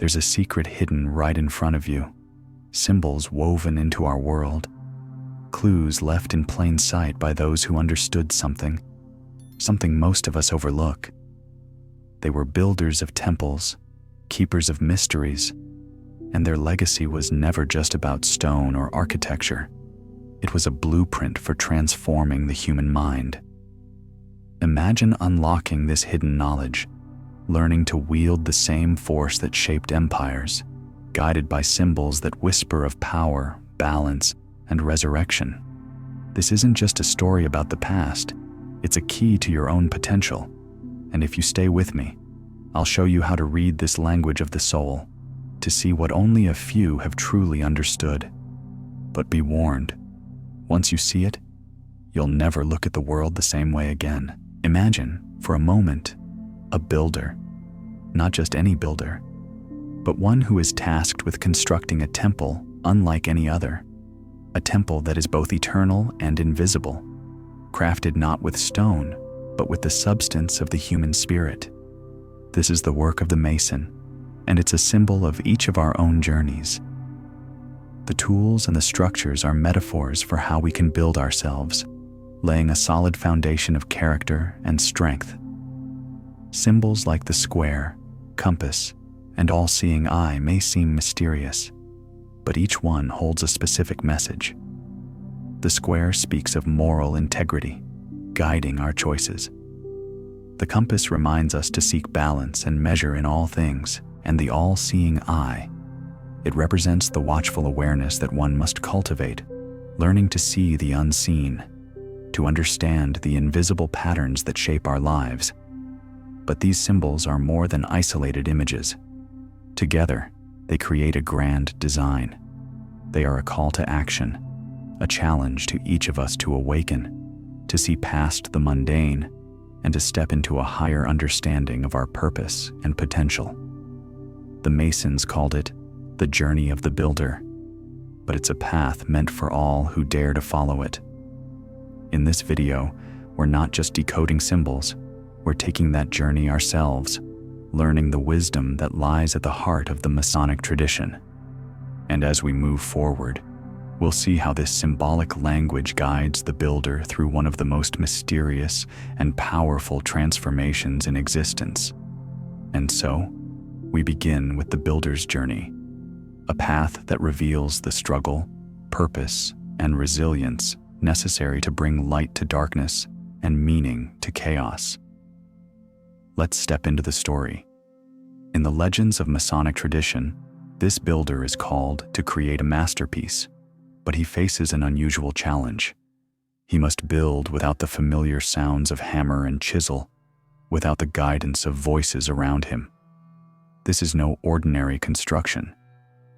There's a secret hidden right in front of you, symbols woven into our world, clues left in plain sight by those who understood something most of us overlook. They were builders of temples, keepers of mysteries, and their legacy was never just about stone or architecture. It was a blueprint for transforming the human mind. Imagine unlocking this hidden knowledge, learning to wield the same force that shaped empires, guided by symbols that whisper of power, balance, and resurrection. This isn't just a story about the past, it's a key to your own potential. And if you stay with me, I'll show you how to read this language of the soul, to see what only a few have truly understood. But be warned, once you see it, you'll never look at the world the same way again. Imagine, for a moment, a builder. Not just any builder, but one who is tasked with constructing a temple unlike any other. A temple that is both eternal and invisible, crafted not with stone, but with the substance of the human spirit. This is the work of the Mason, and it's a symbol of each of our own journeys. The tools and the structures are metaphors for how we can build ourselves, laying a solid foundation of character and strength. Symbols like the square, compass, and all-seeing eye may seem mysterious, but each one holds a specific message. The square speaks of moral integrity, guiding our choices. The compass reminds us to seek balance and measure in all things, and the all-seeing eye, it represents the watchful awareness that one must cultivate, learning to see the unseen, to understand the invisible patterns that shape our lives. But these symbols are more than isolated images. Together, they create a grand design. They are a call to action, a challenge to each of us to awaken, to see past the mundane, and to step into a higher understanding of our purpose and potential. The Masons called it the journey of the builder, but it's a path meant for all who dare to follow it. In this video, we're not just decoding symbols, we're taking that journey ourselves, learning the wisdom that lies at the heart of the Masonic tradition. And as we move forward, we'll see how this symbolic language guides the builder through one of the most mysterious and powerful transformations in existence. And so, we begin with the builder's journey, a path that reveals the struggle, purpose, and resilience necessary to bring light to darkness and meaning to chaos. Let's step into the story. In the legends of Masonic tradition, this builder is called to create a masterpiece, but he faces an unusual challenge. He must build without the familiar sounds of hammer and chisel, without the guidance of voices around him. This is no ordinary construction.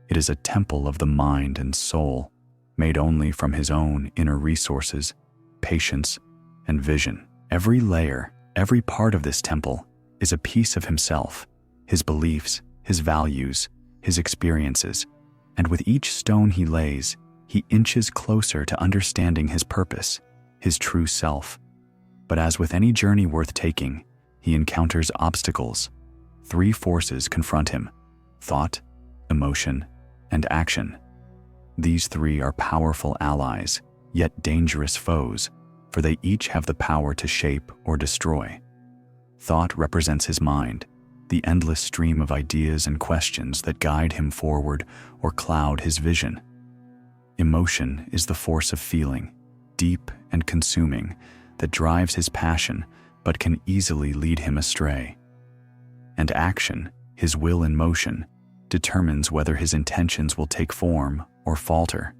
It is a temple of the mind and soul, made only from his own inner resources, patience, and vision. Every layer, every part of this temple is a piece of himself, his beliefs, his values, his experiences, and with each stone he lays, he inches closer to understanding his purpose, his true self. But as with any journey worth taking, he encounters obstacles. Three forces confront him: thought, emotion, and action. These three are powerful allies, yet dangerous foes, for they each have the power to shape or destroy. Thought represents his mind, the endless stream of ideas and questions that guide him forward or cloud his vision. Emotion is the force of feeling, deep and consuming, that drives his passion but can easily lead him astray. And action, his will in motion, determines whether his intentions will take form or falter.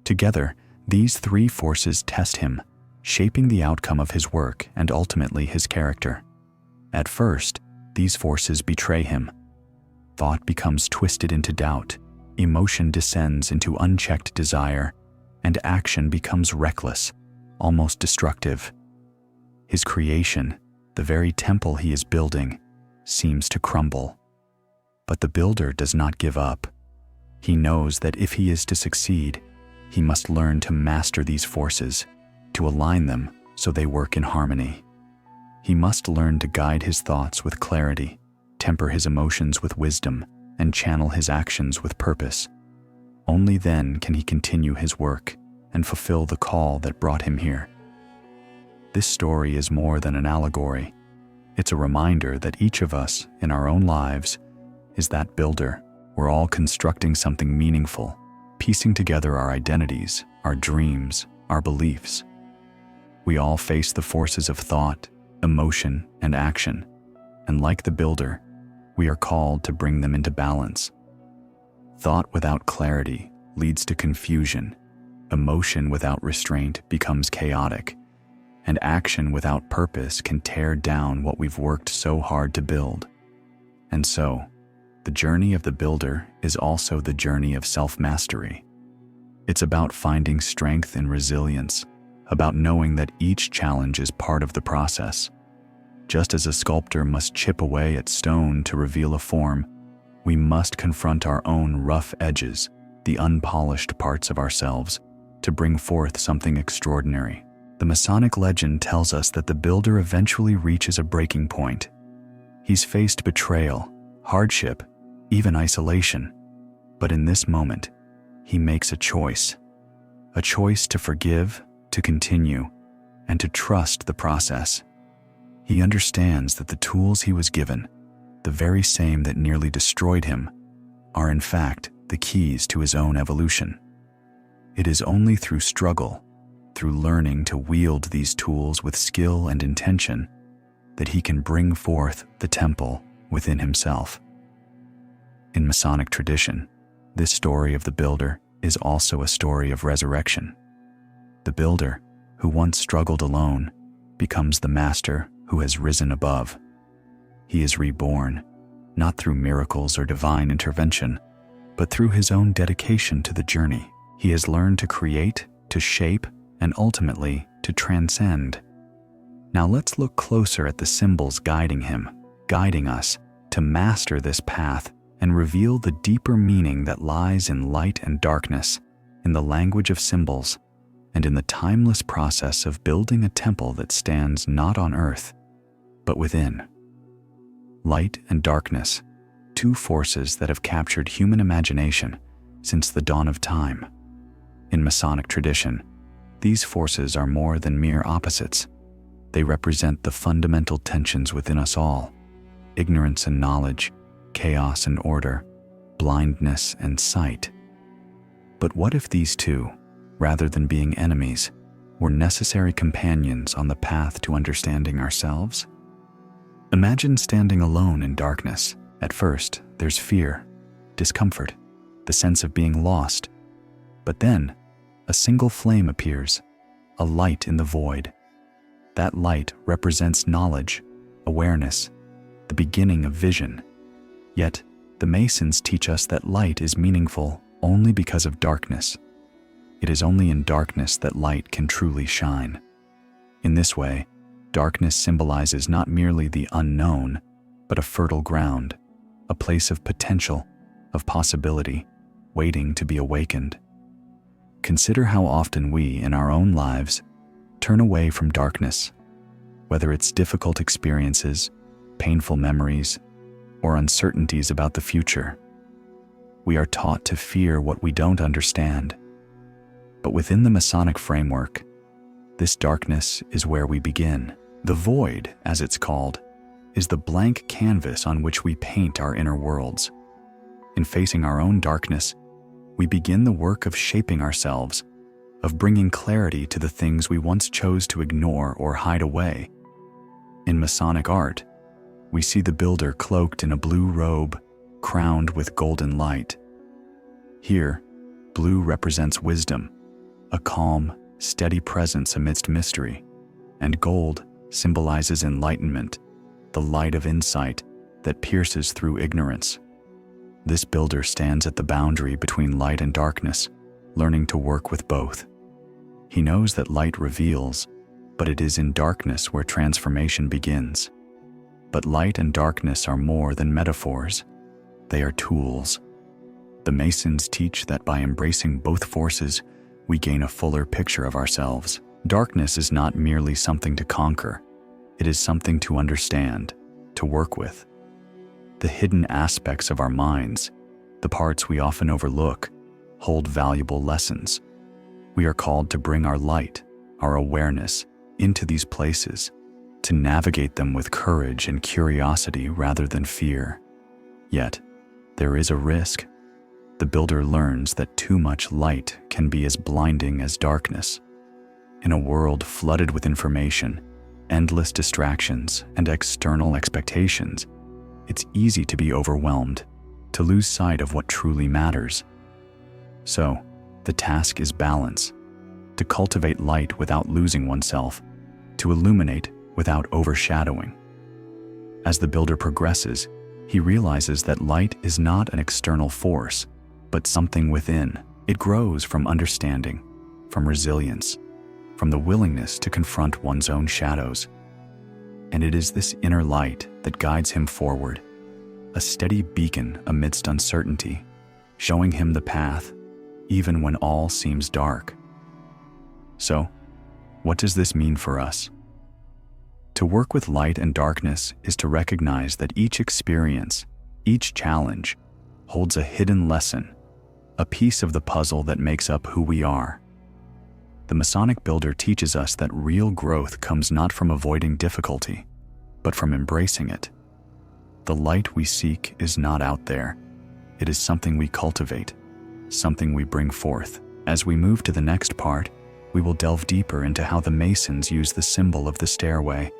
Together, these three forces test him, shaping the outcome of his work and ultimately his character. At first, these forces betray him. Thought becomes twisted into doubt, emotion descends into unchecked desire, and action becomes reckless, almost destructive. His creation, the very temple he is building, seems to crumble. But the builder does not give up. He knows that if he is to succeed, he must learn to master these forces, to align them so they work in harmony. He must learn to guide his thoughts with clarity, temper his emotions with wisdom, and channel his actions with purpose. Only then can he continue his work and fulfill the call that brought him here. This story is more than an allegory. It's a reminder that each of us, in our own lives, is that builder. We're all constructing something meaningful, piecing together our identities, our dreams, our beliefs. We all face the forces of thought, emotion, and action, and like the builder, we are called to bring them into balance. Thought without clarity leads to confusion, emotion without restraint becomes chaotic, and action without purpose can tear down what we've worked so hard to build. And so, the journey of the builder is also the journey of self-mastery. It's about finding strength and resilience, about knowing that each challenge is part of the process. Just as a sculptor must chip away at stone to reveal a form, we must confront our own rough edges, the unpolished parts of ourselves, to bring forth something extraordinary. The Masonic legend tells us that the builder eventually reaches a breaking point. He's faced betrayal, hardship, even isolation. But in this moment, he makes a choice to forgive, to continue, and to trust the process. He understands that the tools he was given, the very same that nearly destroyed him, are in fact the keys to his own evolution. It is only through struggle, through learning to wield these tools with skill and intention, that he can bring forth the temple within himself. In Masonic tradition, this story of the builder is also a story of resurrection. The builder, who once struggled alone, becomes the master who has risen above. He is reborn, not through miracles or divine intervention, but through his own dedication to the journey. He has learned to create, to shape, and ultimately to transcend. Now let's look closer at the symbols guiding him, guiding us to master this path and reveal the deeper meaning that lies in light and darkness, in the language of symbols, and in the timeless process of building a temple that stands not on earth, but within. Light and darkness, two forces that have captured human imagination since the dawn of time. In Masonic tradition, these forces are more than mere opposites. They represent the fundamental tensions within us all: ignorance and knowledge, chaos and order, blindness and sight. But what if these two, rather than being enemies, were necessary companions on the path to understanding ourselves? Imagine standing alone in darkness. At first, there's fear, discomfort, the sense of being lost. But then, a single flame appears, a light in the void. That light represents knowledge, awareness, the beginning of vision. Yet, the Masons teach us that light is meaningful only because of darkness. It is only in darkness that light can truly shine. In this way, darkness symbolizes not merely the unknown, but a fertile ground, a place of potential, of possibility, waiting to be awakened. Consider how often we, in our own lives, turn away from darkness, whether it's difficult experiences, painful memories, or uncertainties about the future. We are taught to fear what we don't understand. But within the Masonic framework, this darkness is where we begin. The void, as it's called, is the blank canvas on which we paint our inner worlds. In facing our own darkness, we begin the work of shaping ourselves, of bringing clarity to the things we once chose to ignore or hide away. In Masonic art, we see the builder cloaked in a blue robe, crowned with golden light. Here, blue represents wisdom, a calm, steady presence amidst mystery, and gold symbolizes enlightenment, the light of insight that pierces through ignorance. This builder stands at the boundary between light and darkness, learning to work with both. He knows that light reveals, but it is in darkness where transformation begins. But light and darkness are more than metaphors. They are tools. The Masons teach that by embracing both forces, we gain a fuller picture of ourselves. Darkness is not merely something to conquer. It is something to understand, to work with. The hidden aspects of our minds, the parts we often overlook, hold valuable lessons. We are called to bring our light, our awareness, into these places, to navigate them with courage and curiosity rather than fear. Yet, there is a risk. The builder learns that too much light can be as blinding as darkness. In a world flooded with information, endless distractions, and external expectations, it's easy to be overwhelmed, to lose sight of what truly matters. So, the task is balance, to cultivate light without losing oneself, to illuminate without overshadowing. As the builder progresses, he realizes that light is not an external force, but something within. It grows from understanding, from resilience, from the willingness to confront one's own shadows. And it is this inner light that guides him forward, a steady beacon amidst uncertainty, showing him the path, even when all seems dark. So, what does this mean for us? To work with light and darkness is to recognize that each experience, each challenge, holds a hidden lesson, a piece of the puzzle that makes up who we are. The Masonic builder teaches us that real growth comes not from avoiding difficulty, but from embracing it. The light we seek is not out there. It is something we cultivate, something we bring forth. As we move to the next part, we will delve deeper into how the Masons use the symbol of the stairway,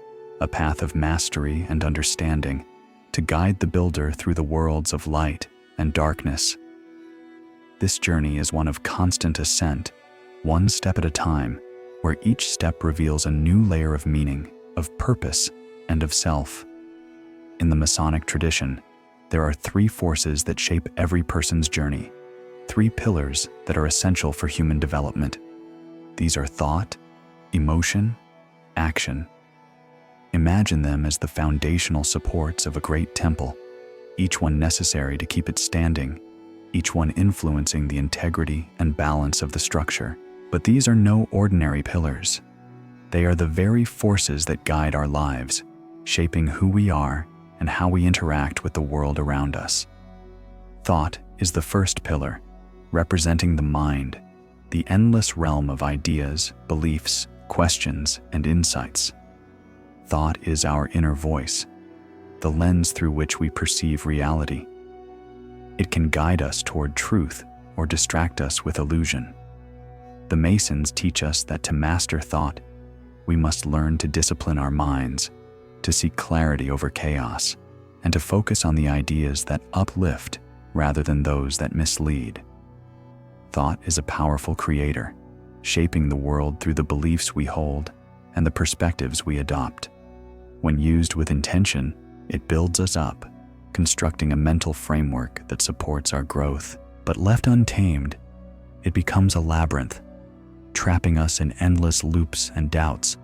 a path of mastery and understanding, to guide the builder through the worlds of light and darkness. This journey is one of constant ascent, one step at a time, where each step reveals a new layer of meaning, of purpose, and of self. In the Masonic tradition, there are three forces that shape every person's journey, three pillars that are essential for human development. These are thought, emotion, action. Imagine them as the foundational supports of a great temple, each one necessary to keep it standing, each one influencing the integrity and balance of the structure. But these are no ordinary pillars. They are the very forces that guide our lives, shaping who we are and how we interact with the world around us. Thought is the first pillar, representing the mind, the endless realm of ideas, beliefs, questions, and insights. Thought is our inner voice, the lens through which we perceive reality. It can guide us toward truth or distract us with illusion. The Masons teach us that to master thought, we must learn to discipline our minds, to seek clarity over chaos, and to focus on the ideas that uplift rather than those that mislead. Thought is a powerful creator, shaping the world through the beliefs we hold and the perspectives we adopt. When used with intention, it builds us up, constructing a mental framework that supports our growth. But left untamed, it becomes a labyrinth, trapping us in endless loops and doubts.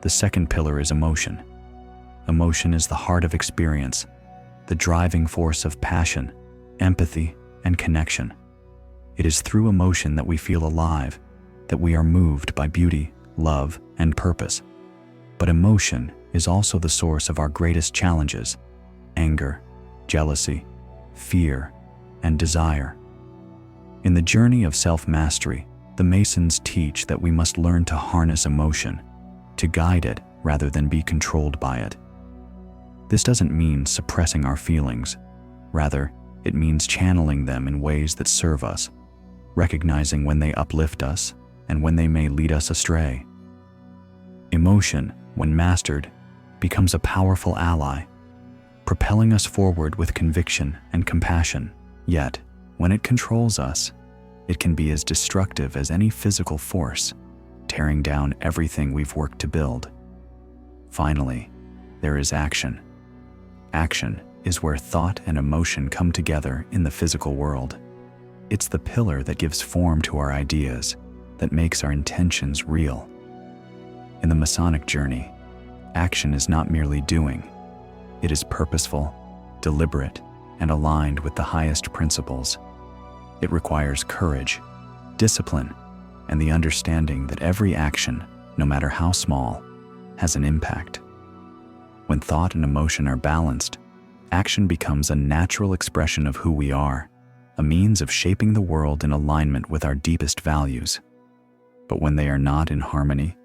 The second pillar is emotion. Emotion is the heart of experience, the driving force of passion, empathy, and connection. It is through emotion that we feel alive, that we are moved by beauty, love, and purpose. But emotion is also the source of our greatest challenges: anger, jealousy, fear, and desire. In the journey of self-mastery, the Masons teach that we must learn to harness emotion, to guide it rather than be controlled by it. This doesn't mean suppressing our feelings. Rather, it means channeling them in ways that serve us, recognizing when they uplift us and when they may lead us astray. Emotion, when mastered, becomes a powerful ally, propelling us forward with conviction and compassion. Yet, when it controls us, it can be as destructive as any physical force, tearing down everything we've worked to build. Finally, there is action. Action is where thought and emotion come together in the physical world. It's the pillar that gives form to our ideas, that makes our intentions real. In the Masonic journey, action is not merely doing. It is purposeful, deliberate, and aligned with the highest principles. It requires courage, discipline, and the understanding that every action, no matter how small, has an impact. When thought and emotion are balanced, Action becomes a natural expression of who we are, a means of shaping the world in alignment with our deepest values. But when they are not in harmony,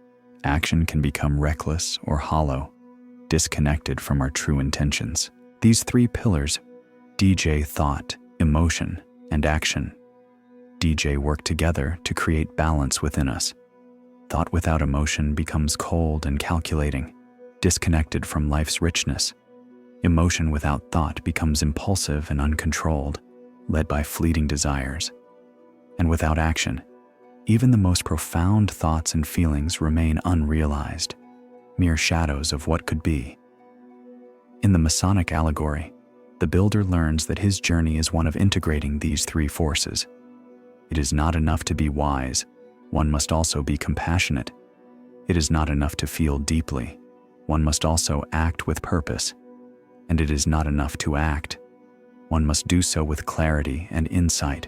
action can become reckless or hollow, disconnected from our true intentions. These three pillars, DJ, thought, emotion, and action, DJ, work together to create balance within us. Thought without emotion becomes cold and calculating, disconnected from life's richness. Emotion without thought becomes impulsive and uncontrolled, led by fleeting desires. And without action, even the most profound thoughts and feelings remain unrealized, mere shadows of what could be. In the Masonic allegory, the builder learns that his journey is one of integrating these three forces. It is not enough to be wise, one must also be compassionate. It is not enough to feel deeply, one must also act with purpose. And it is not enough to act, one must do so with clarity and insight.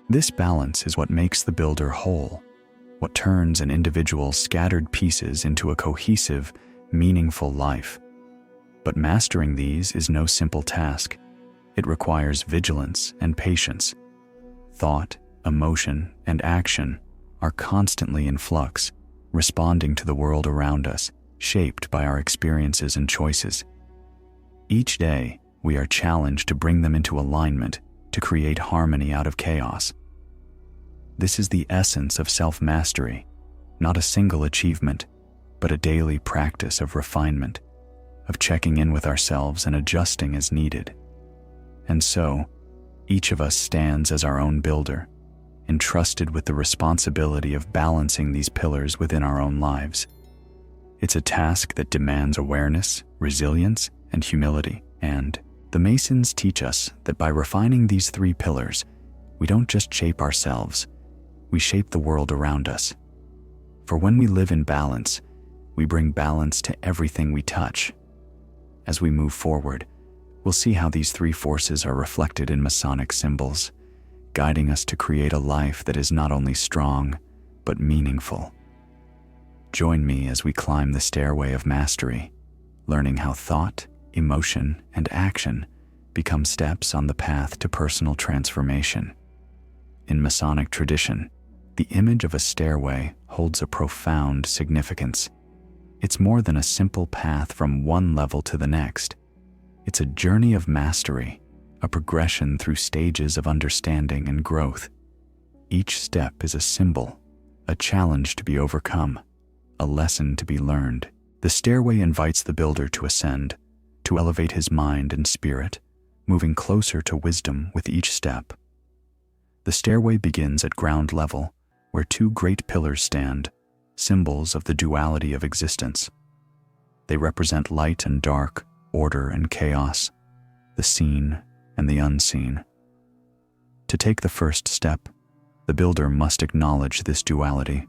This balance is what makes the builder whole, what turns an individual's scattered pieces into a cohesive, meaningful life. But mastering these is no simple task. It requires vigilance and patience. Thought, emotion, and action are constantly in flux, responding to the world around us, shaped by our experiences and choices. Each day, we are challenged to bring them into alignment, to create harmony out of chaos. This is the essence of self-mastery, not a single achievement, but a daily practice of refinement, of checking in with ourselves and adjusting as needed. And so, each of us stands as our own builder, entrusted with the responsibility of balancing these pillars within our own lives. It's a task that demands awareness, resilience, and humility. And the Masons teach us that by refining these three pillars, we don't just shape ourselves, we shape the world around us. For when we live in balance, we bring balance to everything we touch. As we move forward, we'll see how these three forces are reflected in Masonic symbols, guiding us to create a life that is not only strong, but meaningful. Join me as we climb the stairway of mastery, learning how thought, emotion, and action become steps on the path to personal transformation. In Masonic tradition, the image of a stairway holds a profound significance. It's more than a simple path from one level to the next. It's a journey of mastery, a progression through stages of understanding and growth. Each step is a symbol, a challenge to be overcome, a lesson to be learned. The stairway invites the builder to ascend, to elevate his mind and spirit, moving closer to wisdom with each step. The stairway begins at ground level, where two great pillars stand, symbols of the duality of existence. They represent light and dark, order and chaos, the seen and the unseen. To take the first step, the builder must acknowledge this duality,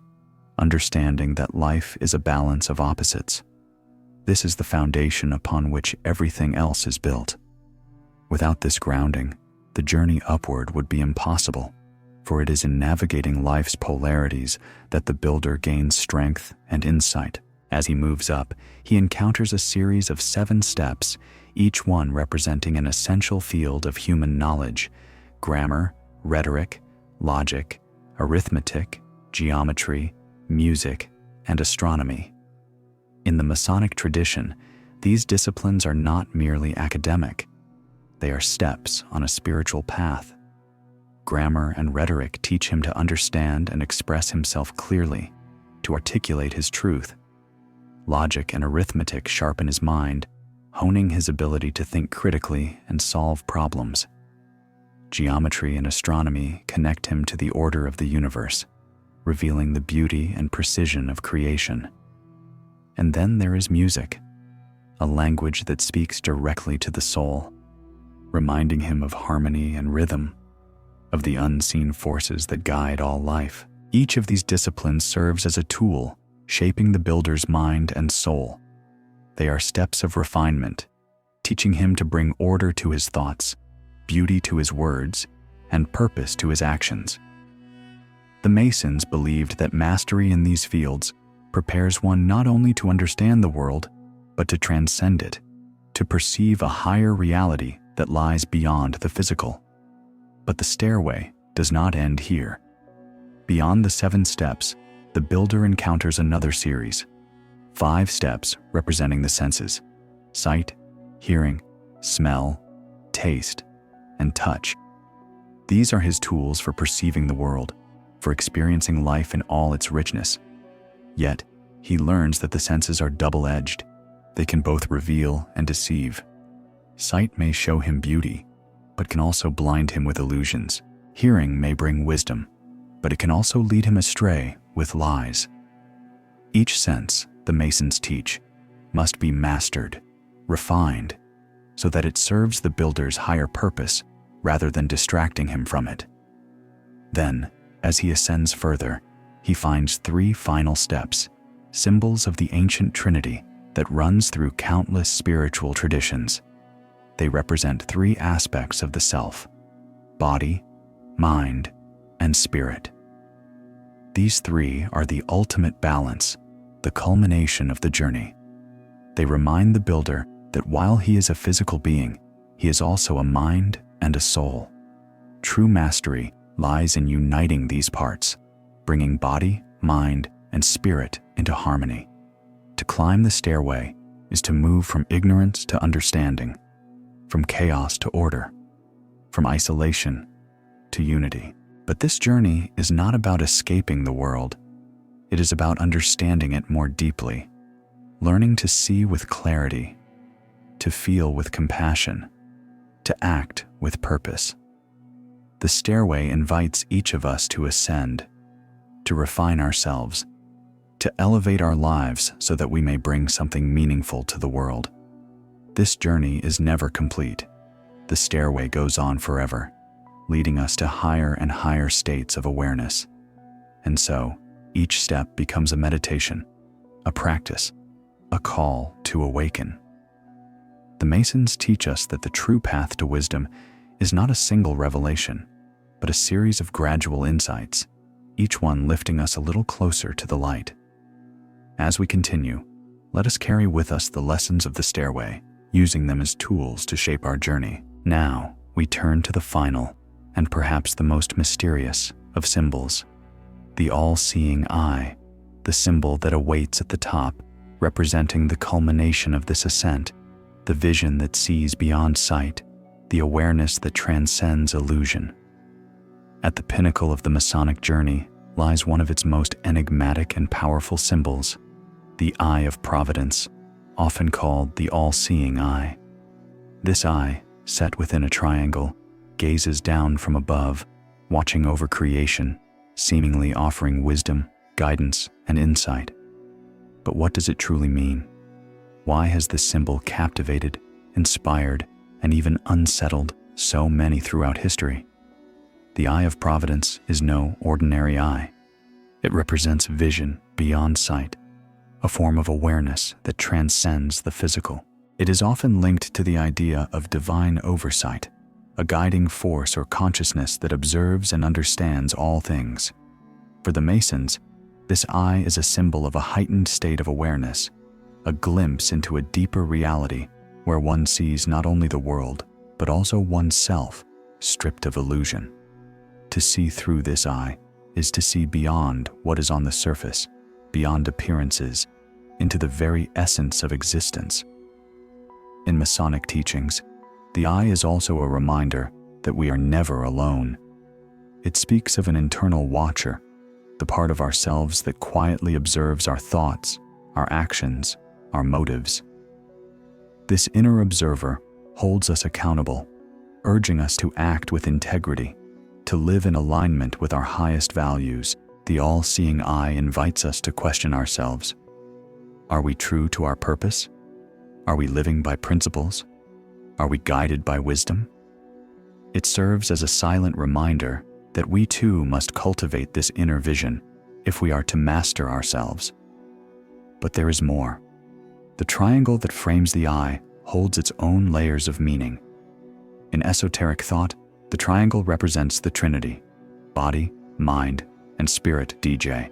understanding that life is a balance of opposites. This is the foundation upon which everything else is built. Without this grounding, the journey upward would be impossible, for it is in navigating life's polarities that the builder gains strength and insight. As he moves up, he encounters a series of 7 steps, each one representing an essential field of human knowledge: grammar, rhetoric, logic, arithmetic, geometry, music, and astronomy. In the Masonic tradition, these disciplines are not merely academic. They are steps on a spiritual path. Grammar and rhetoric teach him to understand and express himself clearly, to articulate his truth. Logic and arithmetic sharpen his mind, honing his ability to think critically and solve problems. Geometry and astronomy connect him to the order of the universe, revealing the beauty and precision of creation. And then there is music, a language that speaks directly to the soul, reminding him of harmony and rhythm, of the unseen forces that guide all life. Each of these disciplines serves as a tool, shaping the builder's mind and soul. They are steps of refinement, teaching him to bring order to his thoughts, beauty to his words, and purpose to his actions. The Masons believed that mastery in these fields prepares one not only to understand the world, but to transcend it, to perceive a higher reality that lies beyond the physical. But the stairway does not end here. Beyond the 7 steps, the builder encounters another series. 5 steps representing the senses: sight, hearing, smell, taste, and touch. These are his tools for perceiving the world, for experiencing life in all its richness. Yet, he learns that the senses are double-edged. They can both reveal and deceive. Sight may show him beauty, but can also blind him with illusions. Hearing may bring wisdom, but it can also lead him astray with lies. Each sense, the Masons teach, must be mastered, refined, so that it serves the builder's higher purpose rather than distracting him from it. Then, as he ascends further, he finds 3 final steps, symbols of the ancient Trinity that runs through countless spiritual traditions. They represent 3 aspects of the self: body, mind, and spirit. These 3 are the ultimate balance, the culmination of the journey. They remind the builder that while he is a physical being, he is also a mind and a soul. True mastery lies in uniting these parts, bringing body, mind, and spirit into harmony. To climb the stairway is to move from ignorance to understanding, from chaos to order, from isolation to unity. But this journey is not about escaping the world. It is about understanding it more deeply, learning to see with clarity, to feel with compassion, to act with purpose. The stairway invites each of us to ascend, to refine ourselves, to elevate our lives so that we may bring something meaningful to the world. This journey is never complete. The stairway goes on forever, leading us to higher and higher states of awareness. And so, each step becomes a meditation, a practice, a call to awaken. The Masons teach us that the true path to wisdom is not a single revelation, but a series of gradual insights, each one lifting us a little closer to the light. As we continue, let us carry with us the lessons of the stairway, using them as tools to shape our journey. Now, we turn to the final, and perhaps the most mysterious, of symbols: the all-seeing eye, the symbol that awaits at the top, representing the culmination of this ascent, the vision that sees beyond sight, the awareness that transcends illusion. At the pinnacle of the Masonic journey lies one of its most enigmatic and powerful symbols, the Eye of Providence, often called the all-seeing eye. This eye, set within a triangle, gazes down from above, watching over creation, seemingly offering wisdom, guidance, and insight. But what does it truly mean? Why has this symbol captivated, inspired, and even unsettled so many throughout history? The Eye of Providence is no ordinary eye. It represents vision beyond sight, a form of awareness that transcends the physical. It is often linked to the idea of divine oversight, a guiding force or consciousness that observes and understands all things. For the Masons, this eye is a symbol of a heightened state of awareness, a glimpse into a deeper reality where one sees not only the world, but also oneself, stripped of illusion. To see through this eye is to see beyond what is on the surface, beyond appearances, into the very essence of existence. In Masonic teachings, the eye is also a reminder that we are never alone. It speaks of an internal watcher, the part of ourselves that quietly observes our thoughts, our actions, our motives. This inner observer holds us accountable, urging us to act with integrity, to live in alignment with our highest values. The all-seeing eye invites us to question ourselves. Are we true to our purpose? Are we living by principles? Are we guided by wisdom? It serves as a silent reminder that we too must cultivate this inner vision if we are to master ourselves. But there is more. The triangle that frames the eye holds its own layers of meaning. In esoteric thought, the triangle represents the Trinity: body, mind, and spirit, DJ.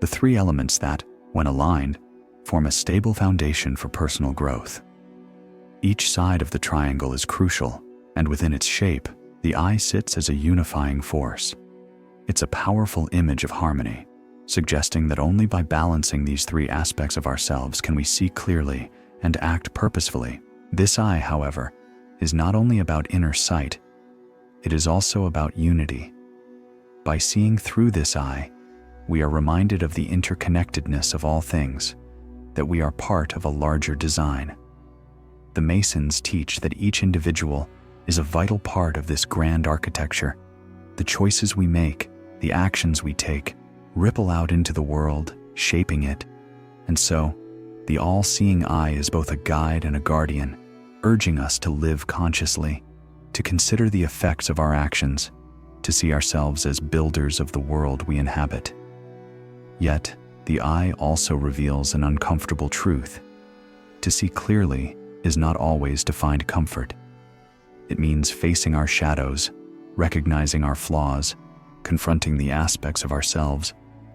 The 3 elements that, when aligned, form a stable foundation for personal growth. Each side of the triangle is crucial, and within its shape, the eye sits as a unifying force. It's a powerful image of harmony, suggesting that only by balancing these three aspects of ourselves can we see clearly and act purposefully. This eye, however, is not only about inner sight, it is also about unity. By seeing through this eye, we are reminded of the interconnectedness of all things, that we are part of a larger design. The Masons teach that each individual is a vital part of this grand architecture. The choices we make, the actions we take, ripple out into the world, shaping it. And so, the all-seeing eye is both a guide and a guardian, urging us to live consciously, to consider the effects of our actions, to see ourselves as builders of the world we inhabit. Yet, the eye also reveals an uncomfortable truth. To see clearly is not always to find comfort. It means facing our shadows, recognizing our flaws, confronting the aspects of ourselves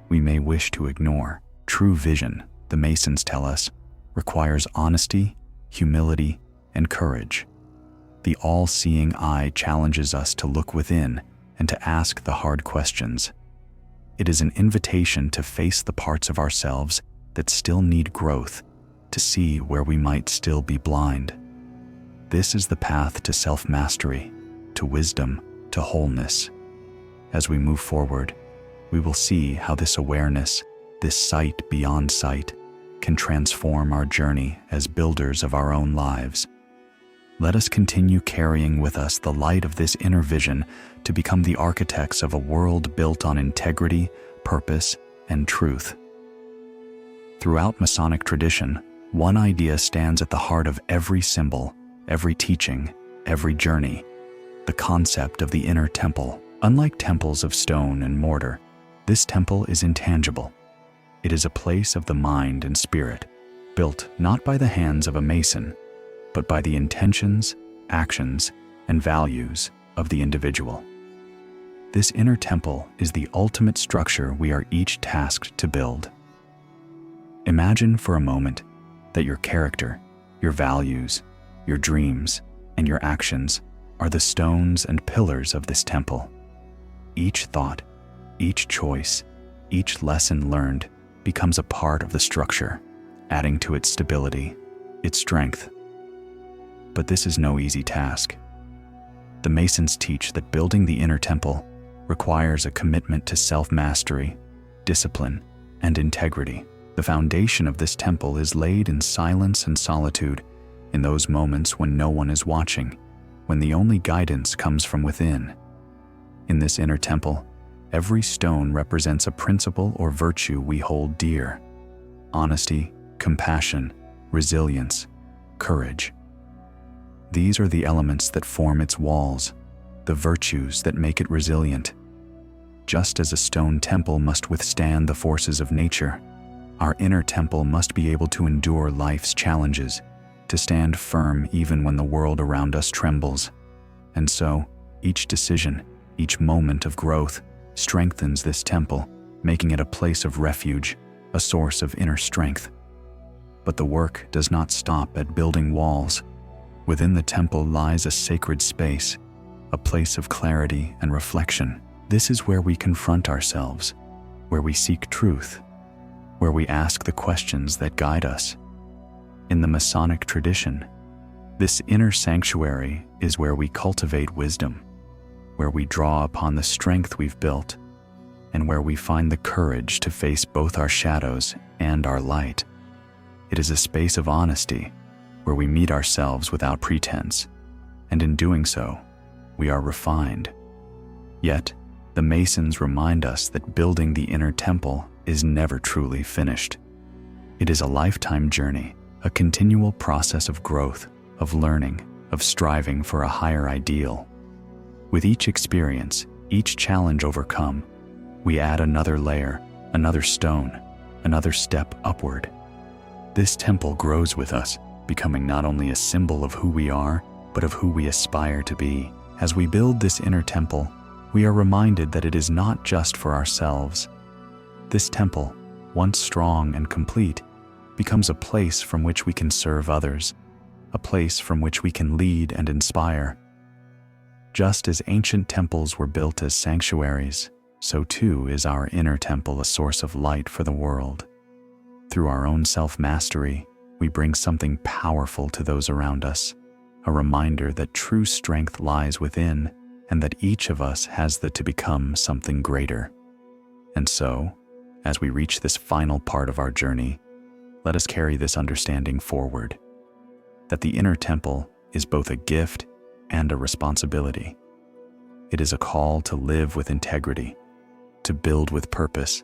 we may wish to ignore. True vision, the Masons tell us, requires honesty, humility, and courage. The all-seeing eye challenges us to look within and to ask the hard questions. It is an invitation to face the parts of ourselves that still need growth, to see where we might still be blind. This is the path to self-mastery, to wisdom, to wholeness. As we move forward, we will see how this awareness, this sight beyond sight, can transform our journey as builders of our own lives. Let us continue carrying with us the light of this inner vision to become the architects of a world built on integrity, purpose, and truth. Throughout Masonic tradition, one idea stands at the heart of every symbol, every teaching, every journey: the concept of the inner temple. Unlike temples of stone and mortar, this temple is intangible. It is a place of the mind and spirit, built not by the hands of a Mason, but by the intentions, actions, and values of the individual. This inner temple is the ultimate structure we are each tasked to build. Imagine for a moment that your character, your values, your dreams, and your actions are the stones and pillars of this temple. Each thought, each choice, each lesson learned becomes a part of the structure, adding to its stability, its strength. But this is no easy task. The Masons teach that building the inner temple requires a commitment to self-mastery, discipline, and integrity. The foundation of this temple is laid in silence and solitude, in those moments when no one is watching, when the only guidance comes from within. In this inner temple, every stone represents a principle or virtue we hold dear: honesty, compassion, resilience, courage. These are the elements that form its walls, the virtues that make it resilient. Just as a stone temple must withstand the forces of nature, our inner temple must be able to endure life's challenges, to stand firm even when the world around us trembles. And so, each decision, each moment of growth, strengthens this temple, making it a place of refuge, a source of inner strength. But the work does not stop at building walls. Within the temple lies a sacred space, a place of clarity and reflection. This is where we confront ourselves, where we seek truth, where we ask the questions that guide us. In the Masonic tradition, this inner sanctuary is where we cultivate wisdom, where we draw upon the strength we've built, and where we find the courage to face both our shadows and our light. It is a space of honesty, where we meet ourselves without pretense, and in doing so, we are refined. Yet, the Masons remind us that building the inner temple is never truly finished. It is a lifetime journey, a continual process of growth, of learning, of striving for a higher ideal. With each experience, each challenge overcome, we add another layer, another stone, another step upward. This temple grows with us, becoming not only a symbol of who we are, but of who we aspire to be. As we build this inner temple, we are reminded that it is not just for ourselves. This temple, once strong and complete, becomes a place from which we can serve others, a place from which we can lead and inspire. Just as ancient temples were built as sanctuaries, so too is our inner temple a source of light for the world. Through our own self-mastery, we bring something powerful to those around us, a reminder that true strength lies within and that each of us has to become something greater. And so, as we reach this final part of our journey, let us carry this understanding forward, that the inner temple is both a gift and a responsibility. It is a call to live with integrity, to build with purpose,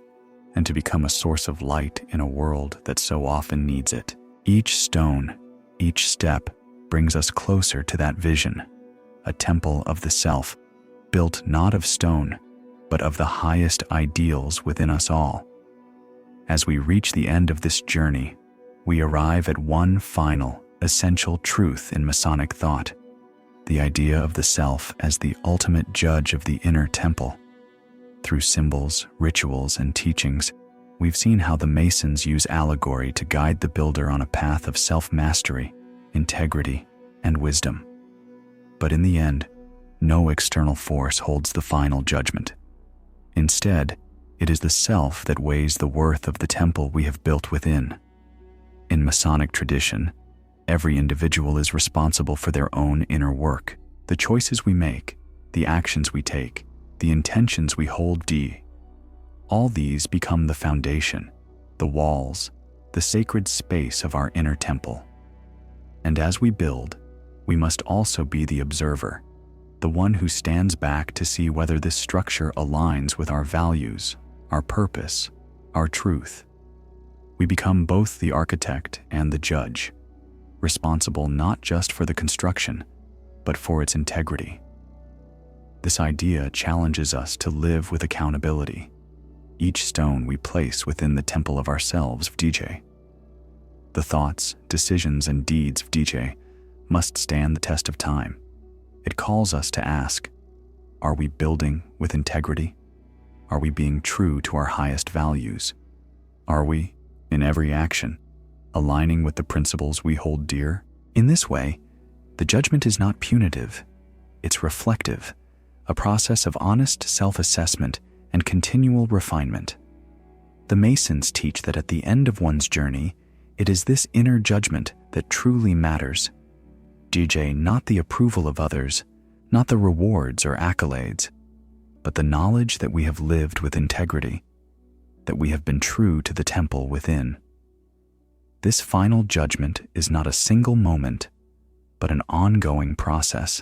and to become a source of light in a world that so often needs it. Each stone, each step brings us closer to that vision, a temple of the self, built not of stone, but of the highest ideals within us all. As we reach the end of this journey, we arrive at one final, essential truth in Masonic thought, the idea of the self as the ultimate judge of the inner temple. Through symbols, rituals, and teachings, we've seen how the Masons use allegory to guide the builder on a path of self-mastery, integrity, and wisdom. But in the end, no external force holds the final judgment. Instead, it is the self that weighs the worth of the temple we have built within. In Masonic tradition, every individual is responsible for their own inner work, the choices we make, the actions we take, the intentions we hold dear. All these become the foundation, the walls, the sacred space of our inner temple. And as we build, we must also be the observer, the one who stands back to see whether this structure aligns with our values, our purpose, our truth. We become both the architect and the judge, responsible not just for the construction, but for its integrity. This idea challenges us to live with accountability. Each stone we place within the temple of ourselves, DJ. The thoughts, decisions, and deeds of DJ must stand the test of time. It calls us to ask, are we building with integrity? Are we being true to our highest values? Are we, in every action, aligning with the principles we hold dear? In this way, the judgment is not punitive, it's reflective, a process of honest self-assessment and continual refinement. The Masons teach that at the end of one's journey, it is this inner judgment that truly matters. DJ, not the approval of others, not the rewards or accolades, but the knowledge that we have lived with integrity, that we have been true to the temple within. This final judgment is not a single moment, but an ongoing process,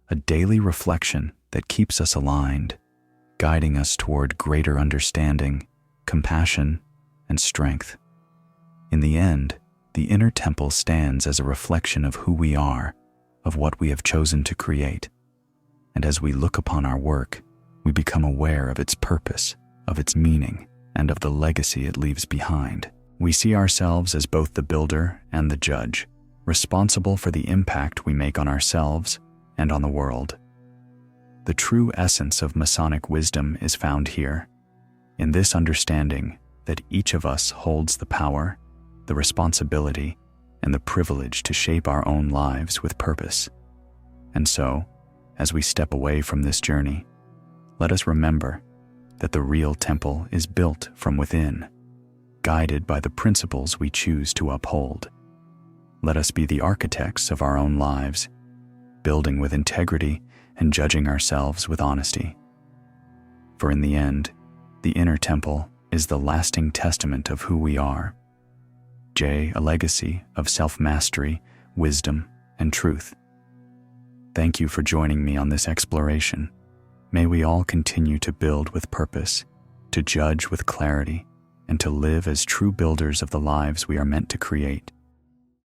a daily reflection that keeps us aligned, guiding us toward greater understanding, compassion, and strength. In the end, the inner temple stands as a reflection of who we are, of what we have chosen to create. And as we look upon our work, we become aware of its purpose, of its meaning, and of the legacy it leaves behind. We see ourselves as both the builder and the judge, responsible for the impact we make on ourselves and on the world. The true essence of Masonic wisdom is found here, in this understanding that each of us holds the power, the responsibility, and the privilege to shape our own lives with purpose. And so, as we step away from this journey, let us remember that the real temple is built from within, guided by the principles we choose to uphold. Let us be the architects of our own lives, building with integrity and judging ourselves with honesty. For in the end, the inner temple is the lasting testament of who we are. A legacy of self-mastery, wisdom, and truth. Thank you for joining me on this exploration. May we all continue to build with purpose, to judge with clarity, and to live as true builders of the lives we are meant to create.